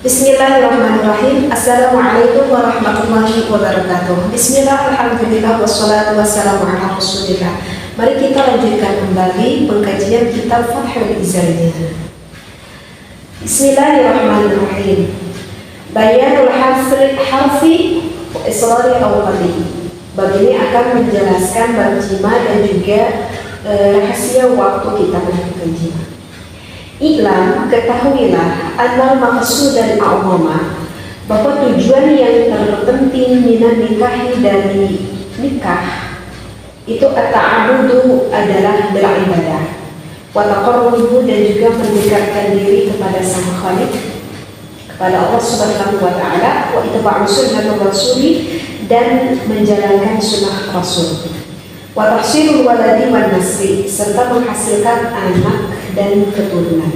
Bismillahirrahmanirrahim. Assalamualaikum warahmatullahi wabarakatuh. Bismillah, alhamdulillah, wassalatu wassalamu ala rasulillah. Mari kita lanjutkan kembali pengkajian kitab Fathul Izariyah. Bismillahirrahmanirrahim. Bayanul harfi wa israri awqati. Bab ini akan menjelaskan bab jima dan juga rahasia waktu kita melakukan jima. Iklan, ketahuilah annal maqsud dan a'zama, bahwa tujuan yang terpenting minan nikahi dari nikah itu at-ta'abudu adalah beribadah, wa taqarrubu dan juga mendekatkan diri kepada Sang Khaliq, kepada Allah Subhanahu wa taala, wa itba'u sunnatur rasuli dan menjalankan sunnah Rasul, wa tahsilul waladi wan nasri serta menghasilkan anak dan keturunan.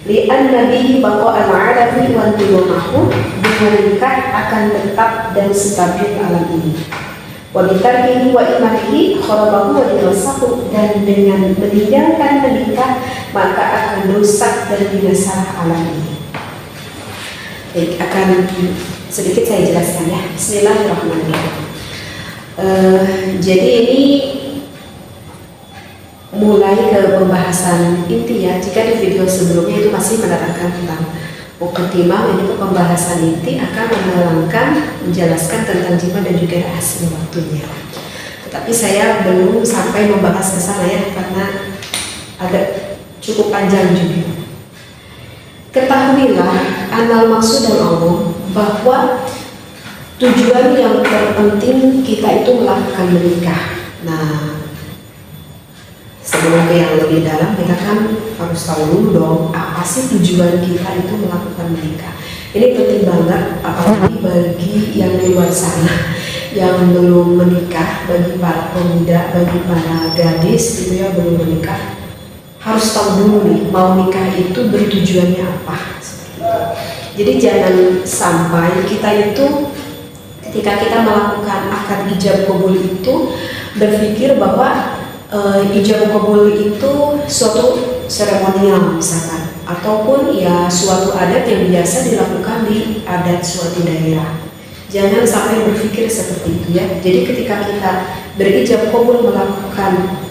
Li'anna bihi baqa'al 'alami wa intimahu, dengan nikah akan tetap dan stabil alam ini. Wa bitarkihi wa imanihi kharabahu wa dirasahu, dan dengan meninggalkan menikah maka akan rusak dan binasa alam ini. Baik, akan sedikit saya jelaskan ya. Bismillahirrahmanirrahim. Jadi ini mulai ke pembahasan inti ya. Jika di video sebelumnya itu masih menerangkan tentang muqaddimah, ini ke pembahasan inti akan menerangkan, menjelaskan tentang jima dan juga hasil waktunya. Tetapi saya belum sampai membahas ke sana ya, karena agak cukup panjang juga. Ketahuilah anal maksud dan Allah, bahwa tujuan yang terpenting kita itu melakukan menikah. Nah, sebelum ke yang lebih dalam, kita kan harus tahu dulu dong, apa sih tujuan kita itu melakukan menikah. Ini penting banget, apalagi bagi yang di luar sana yang belum menikah, bagi para pemuda, bagi para gadis gitu ya, belum menikah, harus tahu dulu nih, mau nikah itu bertujuannya apa. Jadi jangan sampai kita itu ketika kita melakukan akad ijab qabul itu berpikir bahwa ijab qabul itu suatu seremonial misalkan, ataupun ya suatu adat yang biasa dilakukan di adat suatu daerah. Jangan sampai berpikir seperti itu ya. Jadi ketika kita berijab qabul melakukan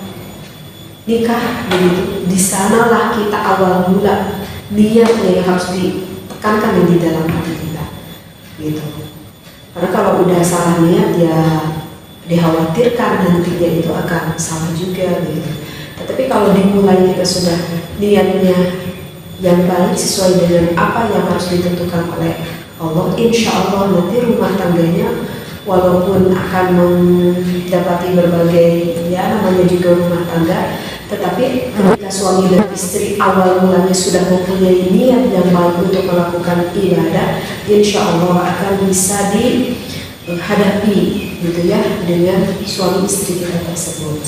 nikah begitu, di sanalah kita awal mula niatnya yang harus ditekankan di dalam hati kita gitu. Karena kalau udah salah niat ya dikhawatirkan nantinya itu akan salah juga gitu. Tetapi kalau dimulai kita sudah niatnya yang baik sesuai dengan apa yang harus ditentukan oleh Allah, insya Allah nanti rumah tangganya walaupun akan mendapati berbagai ya namanya juga rumah tangga, tetapi ketika suami dan istri awal mulanya sudah mempunyai niat yang baik untuk melakukan ibadah, insya Allah akan bisa dihadapi gitu ya dengan suami istri kita tersebut.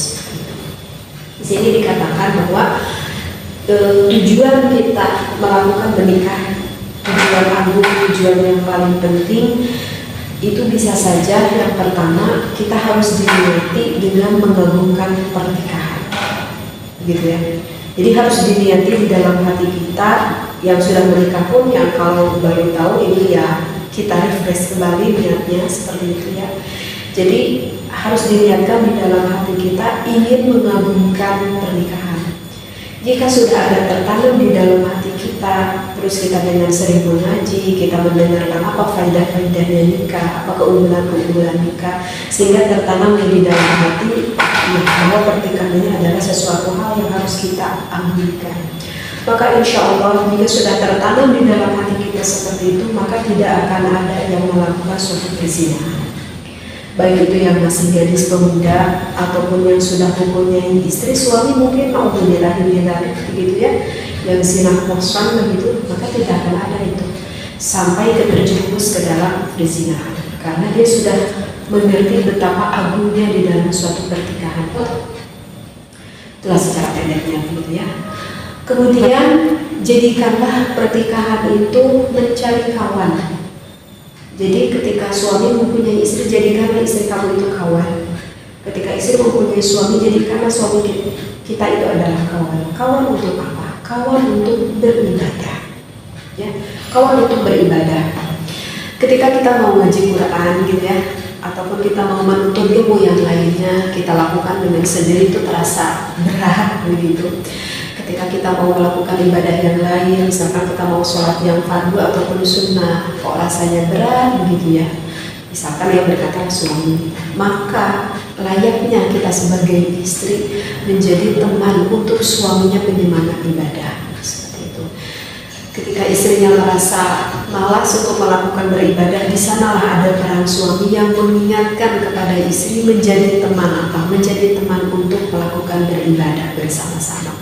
Di sini dikatakan bahwa tujuan kita melakukan menikah, tujuan agung, tujuan yang paling penting itu bisa saja yang pertama kita harus diniati dengan mengagungkan pernikahan, gitu ya. Jadi harus diniati di dalam hati kita yang sudah menikah pun, yang kalau baru tahu ini ya kita refresh kembali niatnya seperti itu ya. Jadi harus diniatkan di dalam hati kita ingin mengagungkan pernikahan. Jika sudah ada tertanam di dalam hati kita, terus kita dengan sering mengaji, kita mendengarkan apa faidah-faidahnya nikah, apa keunggulan-keunggulan nikah, sehingga tertanam di dalam hati bahwa pernikahan ini adalah sesuatu hal yang harus kita ambilkan. Maka insya Allah jika sudah tertanam di dalam hati kita seperti itu, maka tidak akan ada yang melakukan suatu perzinahan. Baik itu yang masih gadis pemuda ataupun yang sudah mempunyai istri, suami mungkin alhamdulillah begitu ya, yang zina muhsan begitu, maka tidak akan ada itu sampai terjerumus ke dalam perzinahan, karena dia sudah mengerti betapa agungnya di dalam suatu pernikahan. Itulah secara pendeknya begitu ya. Kemudian jadikanlah pernikahan itu mencari kawan. Jadi ketika suami mempunyai istri, jadikanlah istri kamu itu kawan. Ketika istri mempunyai suami, jadikanlah suami kita itu adalah kawan. Kawan untuk apa? Kawan untuk beribadah. ya, kawan untuk beribadah. Ketika kita mau ngaji Quran gitu ya, ataupun kita mau menuntut ilmu yang lainnya, kita lakukan dengan sendiri itu terasa berat begitu. Ketika kita mau melakukan ibadah yang lain, misalkan kita mau sholat yang fardu ataupun sunnah, kok rasanya berat begitu ya. Misalkan yang berkata suami, maka layaknya kita sebagai istri menjadi teman untuk suaminya penyemangat ibadah. Seperti itu. Ketika istrinya merasa malas untuk melakukan beribadah, di sanalah ada peran suami yang mengingatkan kepada istri menjadi teman menjadi teman untuk melakukan beribadah bersama-sama.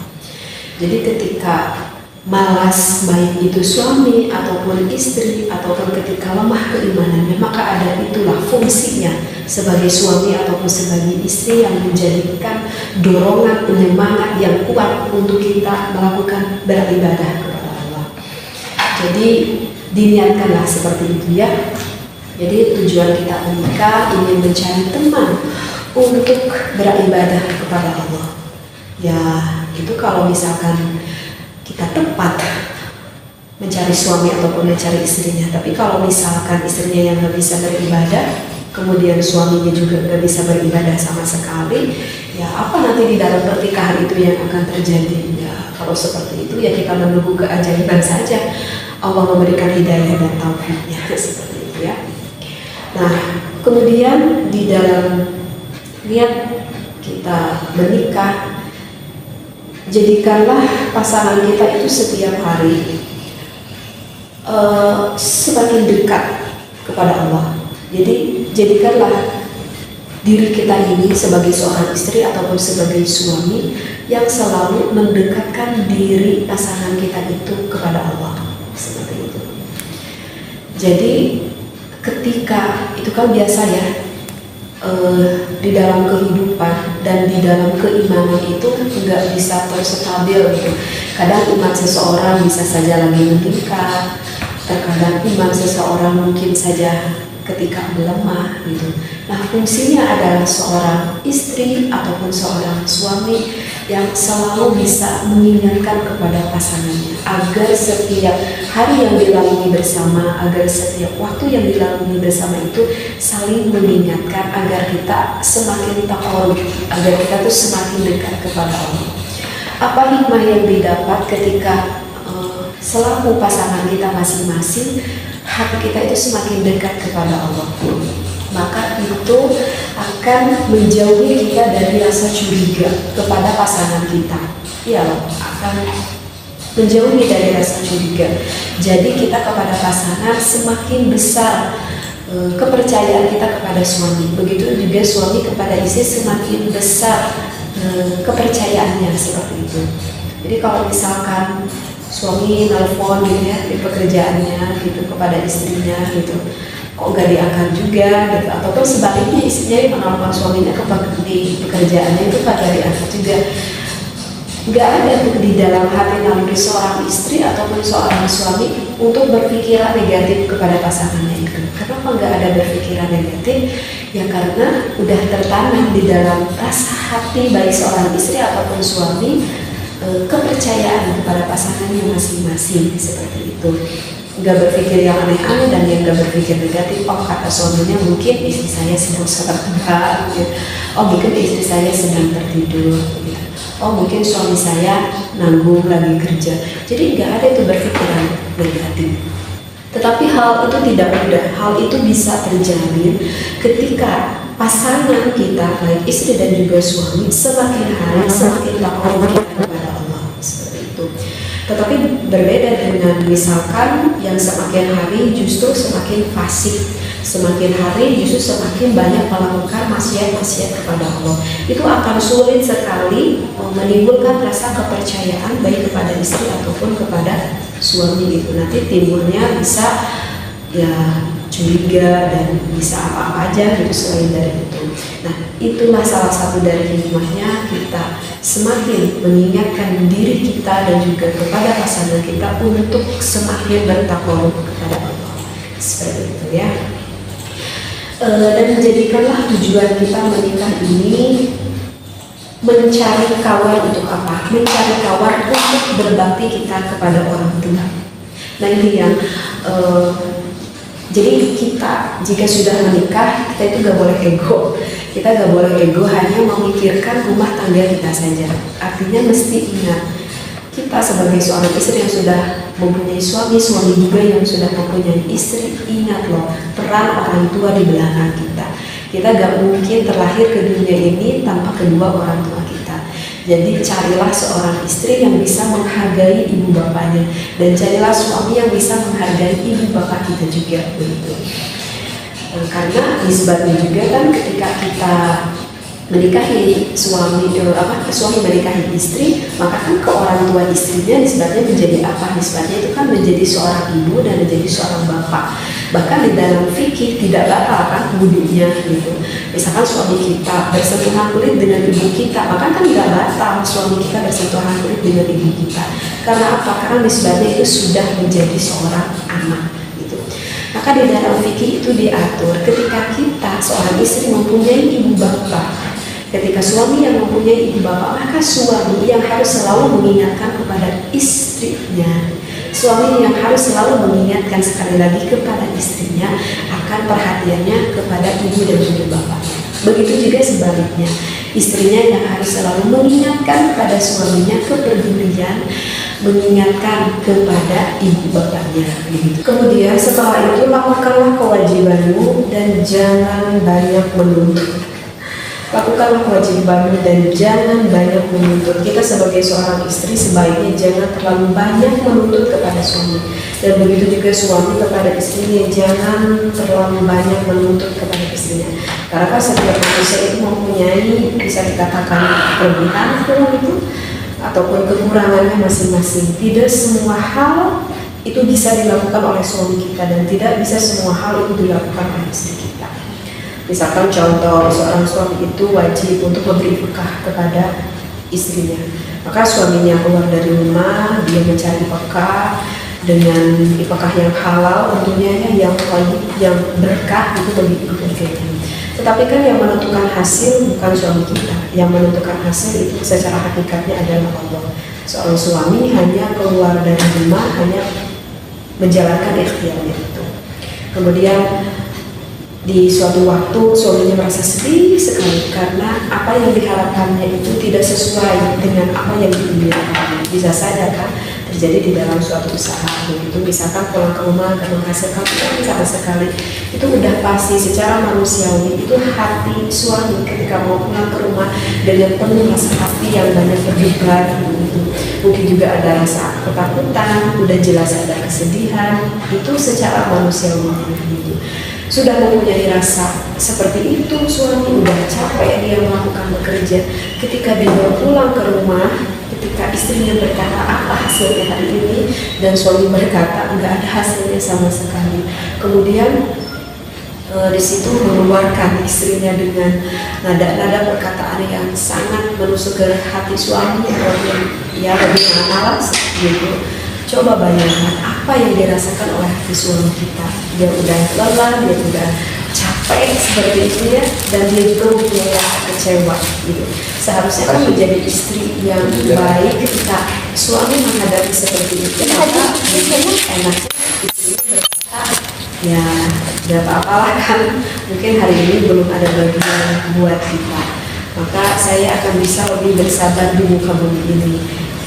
Jadi ketika malas, baik itu suami ataupun istri, ataupun ketika lemah keimanannya, maka ada itulah fungsinya sebagai suami ataupun sebagai istri yang menjadikan dorongan penyemangat yang kuat untuk kita melakukan beribadah kepada Allah. Jadi diniatkanlah seperti itu ya. Jadi tujuan kita menikah ingin mencari teman untuk beribadah kepada Allah. Ya itu kalau misalkan kita tepat mencari suami ataupun mencari istrinya. Tapi kalau misalkan istrinya yang nggak bisa beribadah, kemudian suaminya juga nggak bisa beribadah sama sekali, ya apa nanti di dalam pernikahan itu yang akan terjadi? Ya kalau seperti itu ya kita menunggu keajaiban saja. Allah memberikan hidayah dan taufiknya seperti itu ya. Nah kemudian di dalam niat kita menikah, jadikanlah pasangan kita itu setiap hari semakin dekat kepada Allah. Jadi jadikanlah diri kita ini sebagai seorang istri ataupun sebagai suami yang selalu mendekatkan diri pasangan kita itu kepada Allah. Seperti itu. Jadi ketika itu kan biasa ya, di dalam kehidupan dan di dalam keimanan itu nggak bisa terus stabil gitu. Kadang iman seseorang bisa saja lagi meningkat, terkadang iman seseorang mungkin saja ketika melemah gitu. Nah fungsinya adalah seorang istri ataupun seorang suami yang selalu bisa mengingatkan kepada pasangannya agar setiap hari yang dilalui bersama, agar setiap waktu yang dilalui bersama itu saling mengingatkan agar kita semakin taqarrub, agar kita tuh semakin dekat kepada Allah. Apa hikmah yang didapat ketika selaku pasangan kita masing-masing hati kita itu semakin dekat kepada Allah? Maka itu akan menjauhi kita dari rasa curiga kepada pasangan kita. Ya, akan menjauhi dari rasa curiga. Jadi kita kepada pasangan semakin besar kepercayaan kita kepada suami. Begitu juga suami kepada istri semakin besar kepercayaannya seperti itu. Jadi kalau misalkan suami nelfon gitu ya di pekerjaannya gitu kepada istrinya gitu, kok gak diangkat juga gitu, ataupun sebaliknya istrinya yang menelpon suaminya di pekerjaannya itu gak diangkat juga. Gak ada tuh di dalam hati naluri seorang istri ataupun seorang suami untuk berpikiran negatif kepada pasangannya itu. Kenapa gak ada berpikiran negatif? Ya karena udah tertanam di dalam rasa hati baik seorang istri ataupun suami kepercayaan kepada pasangannya masing-masing seperti itu. Nggak berpikir yang aneh-aneh dan yang nggak berpikir negatif. Oh kata suaminya mungkin istri saya sedang sholat duha, gitu. Oh mungkin istri saya sedang tertidur, gitu. Oh mungkin suami saya nanggung lagi kerja. Jadi nggak ada itu berpikiran negatif. Tetapi hal itu tidak mudah. Hal itu bisa terjalin ketika pasangan kita baik istri dan juga suami semakin hari semakin takut kita kepada Allah seperti itu. Tetapi berbeda dengan misalkan yang semakin hari justru semakin fasik, semakin hari justru semakin banyak melakukan maksiat-maksiat kepada Allah. Itu akan sulit sekali menimbulkan rasa kepercayaan baik kepada istri ataupun kepada suami gitu. Nanti timbulnya bisa ya curiga dan bisa apa-apa aja gitu selain dari itu. Nah itulah salah satu dari hikmahnya kita semakin mengingatkan diri kita dan juga kepada pasangan kita untuk semakin bertakwa kepada Allah seperti itu ya. Dan menjadikanlah tujuan kita menikah ini mencari kawan untuk apa? Mencari kawan untuk berbakti kita kepada orang tua. Nah ini yang jadi kita jika sudah menikah, kita itu gak boleh ego. Kita gak boleh ego hanya memikirkan rumah tangga kita saja. Artinya mesti ingat, kita sebagai seorang istri yang sudah mempunyai suami, suami juga yang sudah mempunyai istri, ingat loh, peran orang tua di belakang kita. Kita gak mungkin terlahir ke dunia ini tanpa kedua orang tua kita. Jadi carilah seorang istri yang bisa menghargai ibu bapaknya, dan carilah suami yang bisa menghargai ibu bapak kita juga, begitu. Karena nisbatnya juga kan ketika kita menikahi suami menikahi istri, maka kan ke orang tua istrinya nisbatnya menjadi apa? Nisbatnya itu kan menjadi seorang ibu dan menjadi seorang bapak. Bahkan di dalam fikih tidak batal kan wudunya gitu. Misalkan suami kita bersentuhan kulit dengan ibu kita, maka kan tidak batal suami kita bersentuhan kulit dengan ibu kita. Karena apa? Karena nisbatnya itu sudah menjadi seorang anak. Maka di dalam fikih itu diatur ketika kita seorang istri mempunyai ibu bapak, ketika suami yang mempunyai ibu bapak, maka suami yang harus selalu mengingatkan kepada istrinya, suami yang harus selalu mengingatkan sekali lagi kepada istrinya akan perhatiannya kepada ibu dan juga bapaknya. Begitu juga sebaliknya, istrinya yang harus selalu mengingatkan kepada suaminya kepedulian, mengingatkan kepada ibu bapaknya, begitu. Kemudian setelah itu lakukanlah kewajibanmu dan jangan banyak menuntut. Lakukanlah kewajibanmu dan jangan banyak menuntut. Kita sebagai seorang istri sebaiknya jangan terlalu banyak menuntut kepada suami, dan begitu juga suami kepada istrinya jangan terlalu banyak menuntut kepada istrinya. Karena kan setiap manusia itu mempunyai, bisa dikatakan, kelebihan itu ataupun kekurangannya masing-masing. Tidak semua hal itu bisa dilakukan oleh suami kita, dan tidak bisa semua hal itu dilakukan oleh istri kita. Misalkan contoh, seorang suami itu wajib untuk memberi bekah kepada istrinya. Maka suaminya keluar dari rumah, dia mencari bekah dengan bekah yang halal tentunya, yang berkah itu bagi keluarganya. Tetapi kan yang menentukan hasil bukan suami kita. Yang menentukan hasil itu secara hakikatnya adalah Allah. Seorang suami hanya keluar dari rumah, hanya menjalankan ikhtiarnya itu. Kemudian di suatu waktu suaminya merasa sedih sekali karena apa yang diharapkannya itu tidak sesuai dengan apa yang diinginkan. Bisa saja kan terjadi di dalam suatu usaha begitu. Misalkan pulang ke rumah gak menghasilkan uang sama sekali, itu udah pasti secara manusiawi itu hati suami ketika mau pulang ke rumah dengan penuh rasa hati yang banyak berdebar gitu. Mungkin juga ada rasa ketakutan, udah jelas ada kesedihan, itu secara manusiawi gitu. Sudah mempunyai rasa seperti itu, suami udah capek dia melakukan bekerja. Ketika dia pulang ke rumah, ketika istrinya berkata apa hasilnya hari ini, dan suami berkata enggak ada hasilnya sama sekali. Kemudian di situ mengeluarkan istrinya dengan nada-nada perkataan yang sangat menusuk ke hati suami, yang lebih malas gitu. Coba bayangkan apa yang dirasakan oleh hati suami kita. Dia udah lelah, dia udah capek seperti itu ya, dan dia juga mempunyai rasa kecewa gitu. Seharusnya kan menjadi istri yang baik ketika suami menghadapi seperti itu. Maka enaknya istrinya berkata, ya gak apa-apalah kan, mungkin hari ini belum ada bagian buat kita, maka saya akan bisa lebih bersabar di muka bumi ini.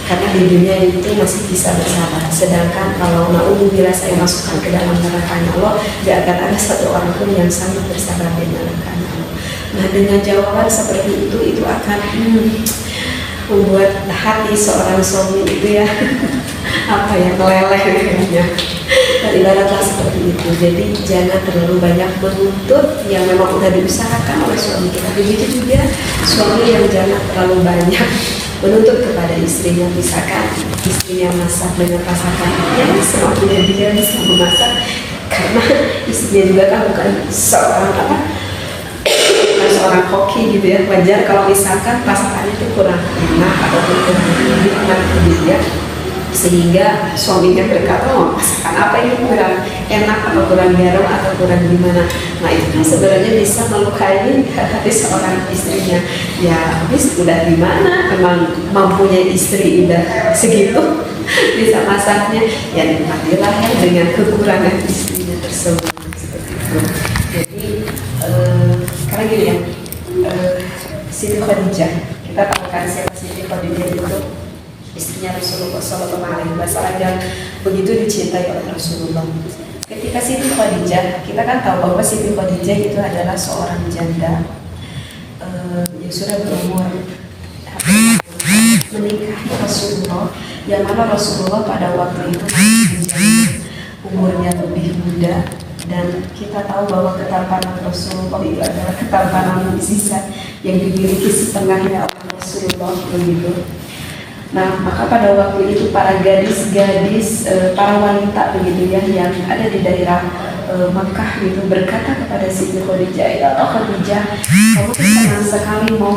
Karena di dunia itu masih bisa bersabar. Sedangkan kalau naudzubillah saya masukkan ke dalam neraka Allah, tidak akan ada satu orang pun yang sanggup bersabar di neraka Allah. Nah, dengan jawaban seperti itu akan membuat hati seorang suami itu ya meleleh kayaknya. Dan ibaratlah seperti itu. Jadi jangan terlalu banyak menuntut yang memang sudah diusahakan oleh suami kita. Begitu juga suami yang jangan terlalu banyak menuntut kepada istrinya. Misalkan istrinya masak dengan masakan yang semampunya dia bisa memasak, karena istrinya juga kan bukan seorang koki gitu ya. Wajar kalau misalkan masakannya itu kurang enak ataupun kurang nikmat bagi dia, sehingga suaminya berkata, oh masakan apa ini kurang enak atau kurang garam atau kurang gimana. Nah itu kan sebenarnya bisa melukai hati seorang istrinya. Ya habis udah gimana, memang mempunyai istri udah segitu, bisa masaknya, ya nikmatilah ya dengan kekurangan istrinya tersebut seperti itu. Jadi karena gini ya, Siti Khadijah, kita tahu kan siapa Siti Khadijah itu, istrinya Rasulullah SAW yang begitu dicintai oleh Rasulullah. Ketika Siti Khadijah, kita kan tahu bahwa Siti Khadijah itu adalah seorang janda yang sudah berumur menikahi Rasulullah, yang mana Rasulullah pada waktu itu masih menjadi umurnya lebih muda, dan kita tahu bahwa ketampanan Rasulullah itu adalah ketampanan mukjizat yang dimiliki setengahnya oleh Rasulullah begitu. Nah, maka pada waktu itu para gadis-gadis, para wanita begitu ya, yang ada di daerah Makkah gitu berkata kepada Siti Khadijah, "Ya Khadijah, kamu tuh senang sekali mau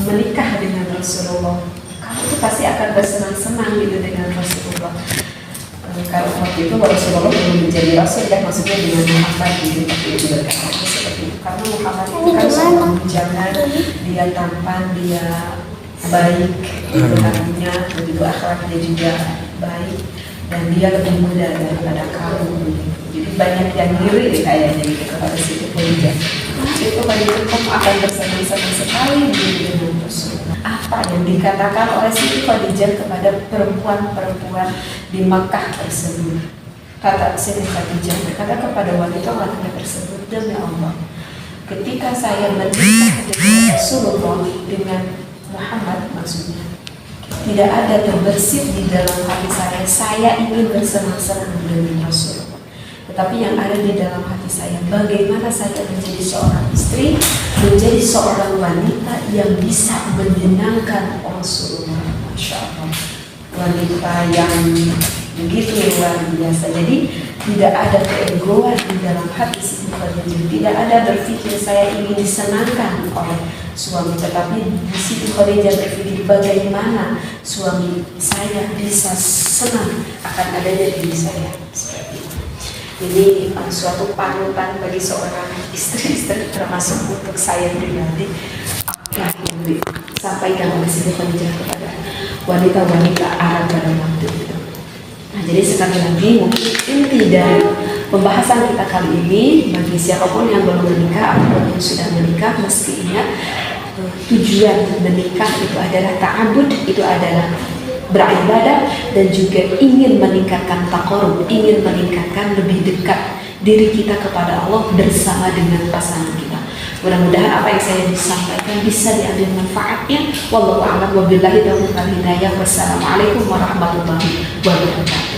menikah dengan Rasulullah. Kamu tuh pasti akan bersenang-senang gitu dengan Rasulullah." Kalau waktu itu Rasulullah belum menjadi Rasul, ya maksudnya dengan Muhammad gitu, tapi itu berkata seperti itu karena Muhammad itu kan seorang bujangan, dia tampan, dia baik, itu artinya begitu, akhlaknya juga baik, dan dia lebih muda daripada kamu begitu. Jadi banyak yang ngiri deh kayaknya gitu kepada Siti Khadijah. Itu kamu akan bersenang-senang sekali dengan Rasulullah. Apa yang dikatakan oleh Siti Khadijah kepada perempuan-perempuan di Makkah tersebut? Kata Siti Khadijah berkata kepada wanita-wanita tersebut, "Demi Allah, ketika saya menikah dengan Rasulullah, dengan Muhammad maksudnya, tidak ada terbersit di dalam hati saya ingin bersenang-senang dengan Rasulullah. Tetapi yang ada di dalam hati saya, bagaimana saya menjadi seorang istri, menjadi seorang wanita yang bisa menyenangkan Rasulullah." Masya Allah, wanita yang begitu luar biasa. Jadi tidak ada keegoan di dalam hati Siti Khadijah, tidak ada berpikir saya ingin disenangkan oleh suami, tetapi Siti Khadijah berpikir bagaimana suami saya bisa senang akan adanya diri saya seperti itu. Jadi suatu panutan bagi seorang istri-istri, termasuk untuk saya pribadi, apa yang disampaikan oleh Siti Khadijah kepada wanita-wanita Arab pada waktu itu. Nah, jadi sekali lagi mungkin inti dari pembahasan kita kali ini, bagi siapapun yang belum menikah ataupun yang sudah menikah, mesti ingat tujuan menikah itu adalah ta'abud, itu adalah beribadah, dan juga ingin meningkatkan taqarrub, ingin meningkatkan lebih dekat diri kita kepada Allah bersama dengan pasangan kita. Mudah-mudahan apa yang saya sampaikan bisa diambil manfaatnya. Wallahu a'lam wa billahi taufiq wal hidayah. Wassalamualaikum warahmatullahi wabarakatuh.